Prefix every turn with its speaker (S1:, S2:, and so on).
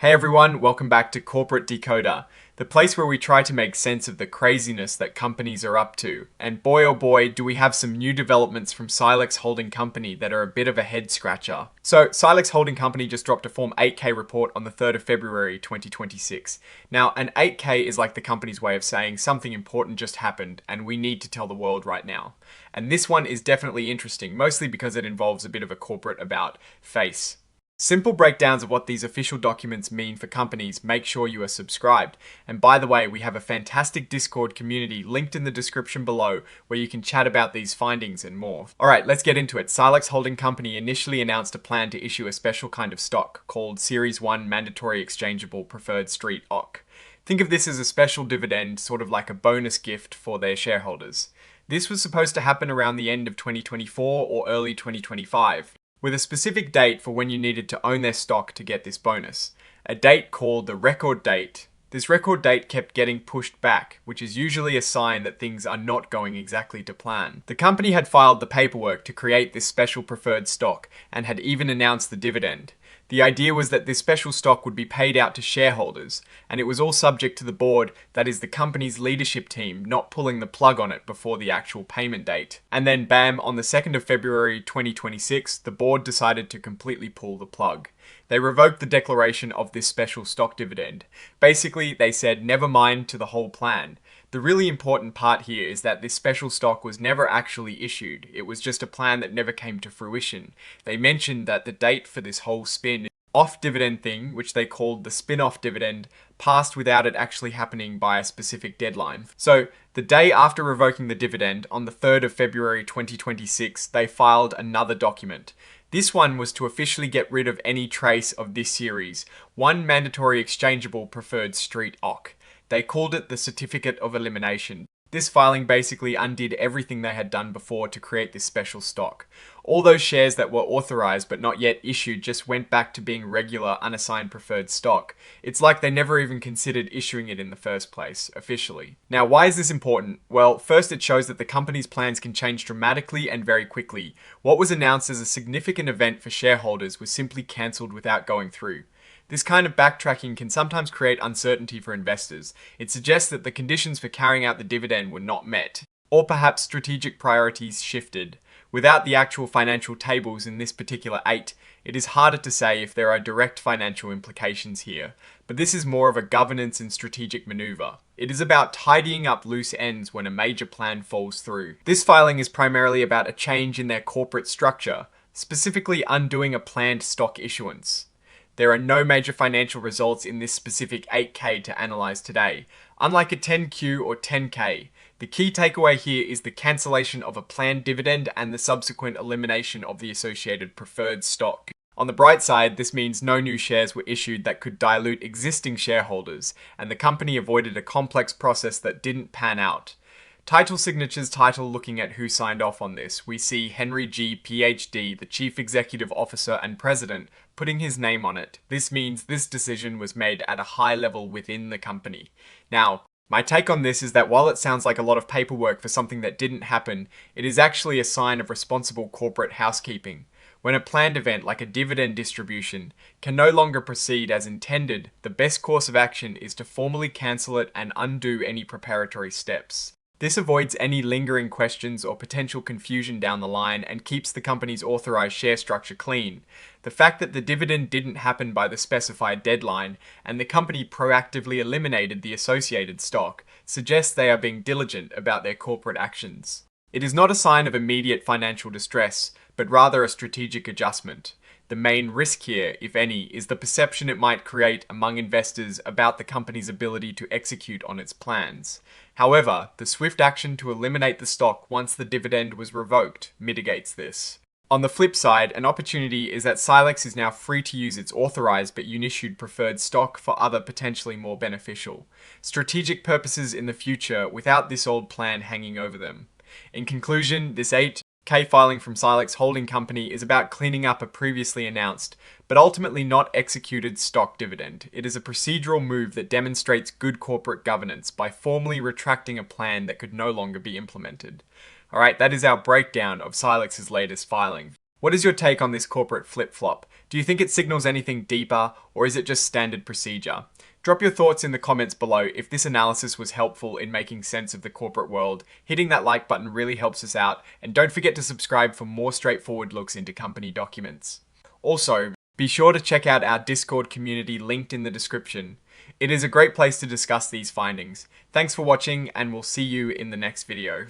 S1: Hey everyone, welcome back to Corporate Decoder, the place where we try to make sense of the craziness that companies are up to. And boy oh boy, do we have some new developments from Scilex Holding Company that are a bit of a head scratcher. So Scilex Holding Company just dropped a Form 8K report on the 3rd of February 2026. Now, an 8K is like the company's way of saying something important just happened and we need to tell the world right now. And this one is definitely interesting, mostly because it involves a bit of a corporate about face. Simple breakdowns of what these official documents mean for companies, make sure you are subscribed. And by the way, we have a fantastic Discord community linked in the description below where you can chat about these findings and more. Alright, let's get into it. Scilex Holding Company initially announced a plan to issue a special kind of stock called Series 1 Mandatory Exchangeable Preferred Street OC. Think of this as a special dividend, sort of like a bonus gift for their shareholders. This was supposed to happen around the end of 2024 or early 2025. With a specific date for when you needed to own their stock to get this bonus. A date called the record date. This record date kept getting pushed back, which is usually a sign that things are not going exactly to plan. The company had filed the paperwork to create this special preferred stock and had even announced the dividend. The idea was that this special stock would be paid out to shareholders, and it was all subject to the board, that is the company's leadership team, not pulling the plug on it before the actual payment date. And then bam, on the 2nd of February 2026, the board decided to completely pull the plug. They revoked the declaration of this special stock dividend. Basically, they said never mind to the whole plan. The really important part here is that this special stock was never actually issued. It was just a plan that never came to fruition. They mentioned that the date for this whole spin-off dividend thing, which they called the spin-off dividend, passed without it actually happening by a specific deadline. So, the day after revoking the dividend, on the 3rd of February 2026, they filed another document. This one was to officially get rid of any trace of this series, one mandatory exchangeable preferred street OC. They called it the Certificate of Elimination. This filing basically undid everything they had done before to create this special stock. All those shares that were authorized but not yet issued just went back to being regular unassigned preferred stock. It's like they never even considered issuing it in the first place, officially. Now, why is this important? Well, first it shows that the company's plans can change dramatically and very quickly. What was announced as a significant event for shareholders was simply cancelled without going through. This kind of backtracking can sometimes create uncertainty for investors. It suggests that the conditions for carrying out the dividend were not met, or perhaps strategic priorities shifted. Without the actual financial tables in this particular 8, it is harder to say if there are direct financial implications here, but this is more of a governance and strategic maneuver. It is about tidying up loose ends when a major plan falls through. This filing is primarily about a change in their corporate structure, specifically undoing a planned stock issuance. There are no major financial results in this specific 8K to analyze today. Unlike a 10Q or 10K, the key takeaway here is the cancellation of a planned dividend and the subsequent elimination of the associated preferred stock. On the bright side, this means no new shares were issued that could dilute existing shareholders, and the company avoided a complex process that didn't pan out. Title signatures title looking at who signed off on this. We see Henry G. PhD, the Chief Executive Officer and President, putting his name on it. This means this decision was made at a high level within the company. Now, my take on this is that while it sounds like a lot of paperwork for something that didn't happen, it is actually a sign of responsible corporate housekeeping. When a planned event like a dividend distribution can no longer proceed as intended, the best course of action is to formally cancel it and undo any preparatory steps. This avoids any lingering questions or potential confusion down the line and keeps the company's authorized share structure clean. The fact that the dividend didn't happen by the specified deadline and the company proactively eliminated the associated stock suggests they are being diligent about their corporate actions. It is not a sign of immediate financial distress, but rather a strategic adjustment. The main risk here, if any, is the perception it might create among investors about the company's ability to execute on its plans. However, the swift action to eliminate the stock once the dividend was revoked mitigates this. On the flip side, an opportunity is that Scilex is now free to use its authorized but unissued preferred stock for other potentially more beneficial strategic purposes in the future without this old plan hanging over them. In conclusion, this 8K filing from Scilex Holding Company is about cleaning up a previously announced, but ultimately not executed stock dividend. It is a procedural move that demonstrates good corporate governance by formally retracting a plan that could no longer be implemented. Alright, that is our breakdown of Silex's latest filing. What is your take on this corporate flip-flop? Do you think it signals anything deeper, or is it just standard procedure? Drop your thoughts in the comments below if this analysis was helpful in making sense of the corporate world. Hitting that like button really helps us out, and don't forget to subscribe for more straightforward looks into company documents. Also, be sure to check out our Discord community linked in the description. It is a great place to discuss these findings. Thanks for watching, and we'll see you in the next video.